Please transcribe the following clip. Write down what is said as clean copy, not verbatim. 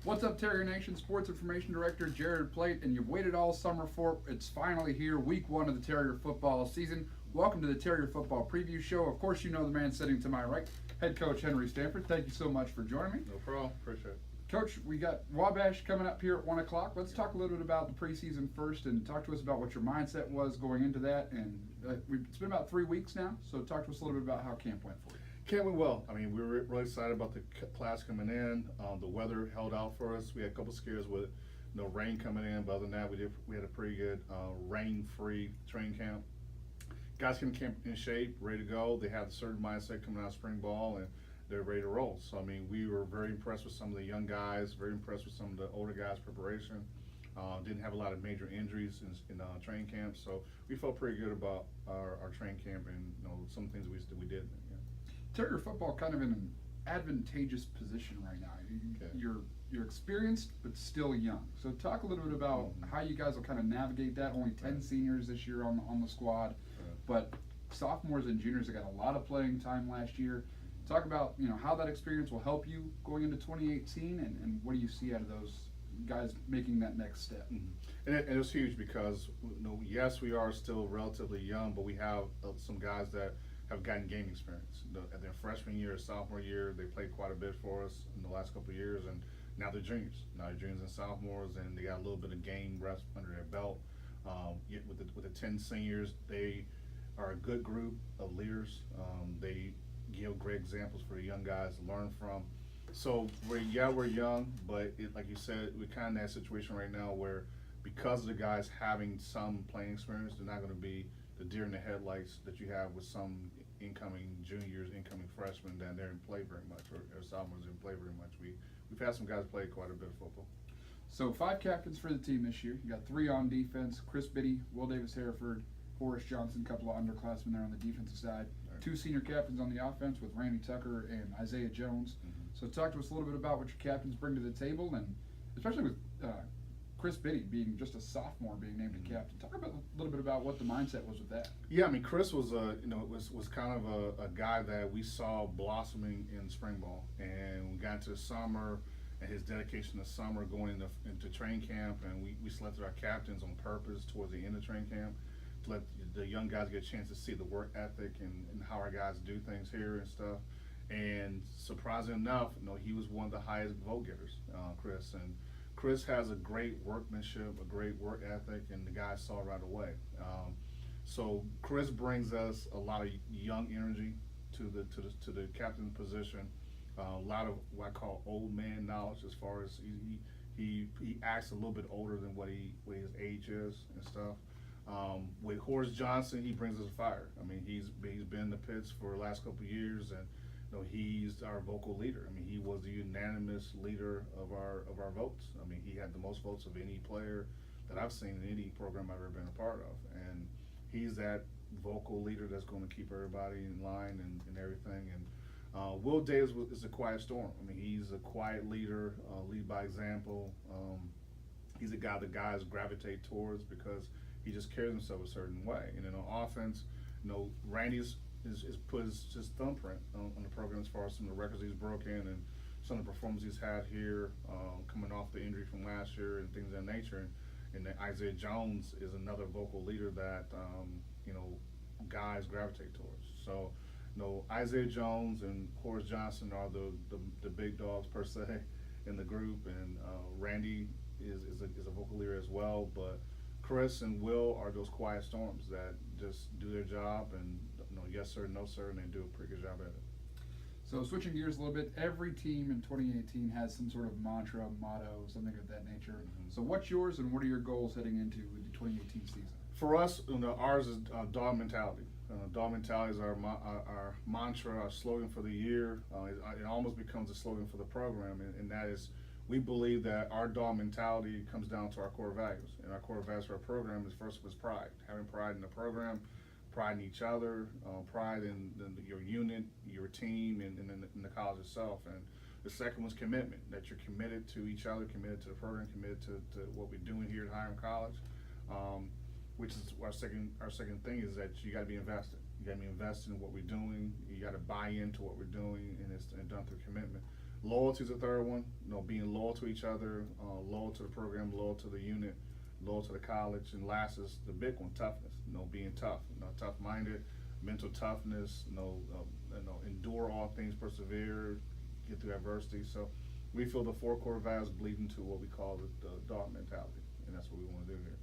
What's up, Terrier Nation? Sports Information Director Jared Plate, and you've waited all summer for it. It's finally here, week one of the Terrier football season. Welcome to the Terrier Football Preview Show. Of course, you know the man sitting to my right, head coach Henry Stanford. Thank you so much for joining me. No problem. Appreciate it. Coach, we got Wabash coming up here at 1 o'clock. Let's talk a little bit about the preseason first and talk to us about what your mindset was going into that. And it's been about 3 weeks now, so talk to us a little bit about how camp went for you. Camp went well. I mean, we were really excited about the class coming in. The weather held out for us. We had a couple scares with no rain coming in, but other than that, we had a pretty good rain-free training camp. Guys came camp in shape, ready to go. They had a certain mindset coming out of spring ball, and they're ready to roll. So, I mean, we were very impressed with some of the young guys, very impressed with some of the older guys' preparation. Didn't have a lot of major injuries in training camp, so we felt pretty good about our training camp and some of the things we did. Yeah. Terrier football kind of in an advantageous position right now. Okay. You're experienced, but still young. So talk a little bit about how you guys will kind of navigate that. Only 10 seniors this year on the squad, but sophomores and juniors that got a lot of playing time last year. Talk about how that experience will help you going into 2018, and what do you see out of those guys making that next step? And it was huge because yes, we are still relatively young, but we have some guys that have gotten game experience. At their freshman year, sophomore year, they played quite a bit for us in the last couple of years, and now they're juniors. Now they're juniors and sophomores, and they got a little bit of game reps under their belt. With the 10 seniors, they are a good group of leaders. They give great examples for the young guys to learn from. So we're young, but like you said, we're kind of in that situation right now where because of the guys having some playing experience, they're not going to be the deer in the headlights that you have with some incoming juniors, incoming freshmen that they didn't play very much, or sophomores didn't play very much. We've had some guys play quite a bit of football. So 5 captains for the team this year. You got 3 on defense: Chris Biddy, Will Davis Hereford, Horace Johnson, a couple of underclassmen there on the defensive side. Right. 2 senior captains on the offense with Randy Tucker and Isaiah Jones. So talk to us a little bit about what your captains bring to the table, and especially with Chris Biddy being just a sophomore being named a captain. Talk a little bit about what the mindset was with that. Yeah, I mean, Chris was was kind of a guy that we saw blossoming in spring ball, and we got into the summer and his dedication to summer going into training camp, and we selected our captains on purpose towards the end of training camp to let the young guys get a chance to see the work ethic and how our guys do things here and stuff. And surprisingly enough, he was one of the highest vote getters, Chris. And Chris has a great workmanship, a great work ethic, and the guys saw it right away. So Chris brings us a lot of young energy to the captain position. A lot of what I call old man knowledge, as far as he acts a little bit older than what his age is and stuff. With Horace Johnson, he brings us fire. I mean, he's been in the pits for the last couple of years, and he's our vocal leader. I mean, he was the unanimous leader of our votes. I mean, he had the most votes of any player that I've seen in any program I've ever been a part of, and he's that vocal leader that's going to keep everybody in line and everything. And Will Davis is a quiet storm. I mean, he's a quiet leader, lead by example. He's a guy the guys gravitate towards because he just carries himself a certain way. And then on offense, Randy's is put his thumbprint on the program as far as some of the records he's broken and some of the performances he's had here, coming off the injury from last year and things of that nature. And then Isaiah Jones is another vocal leader that guys gravitate towards. So Isaiah Jones and Horace Johnson are the big dogs per se in the group, and Randy is a vocal leader as well. But Chris and Will are those quiet storms that just do their job and yes sir, no sir, and they do a pretty good job at it. So switching gears a little bit, every team in 2018 has some sort of mantra, motto, something of that nature. So what's yours, and what are your goals heading into the 2018 season? For us, ours is dog mentality. Dog mentality is our mantra, our slogan for the year. It almost becomes a slogan for the program, and that is, we believe that our dog mentality comes down to our core values. And our core values for our program is, first was pride. Having pride in the program, pride in each other, pride in your unit, your team, and in the college itself. And the second was commitment, that you're committed to each other, committed to the program, committed to what we're doing here at Hiram College. Which is our second thing, is that you got to be invested. You got to be invested in what we're doing. You got to buy into what we're doing, and it's done through commitment. Loyalty is the third one. You know, being loyal to each other, loyal to the program, loyal to the unit, loyal to the college, and last is the big one, toughness. You know, being tough. You know, tough-minded, mental toughness. Endure all things, persevere, get through adversity. So we feel the four core values bleed into what we call the dog mentality, and that's what we want to do here.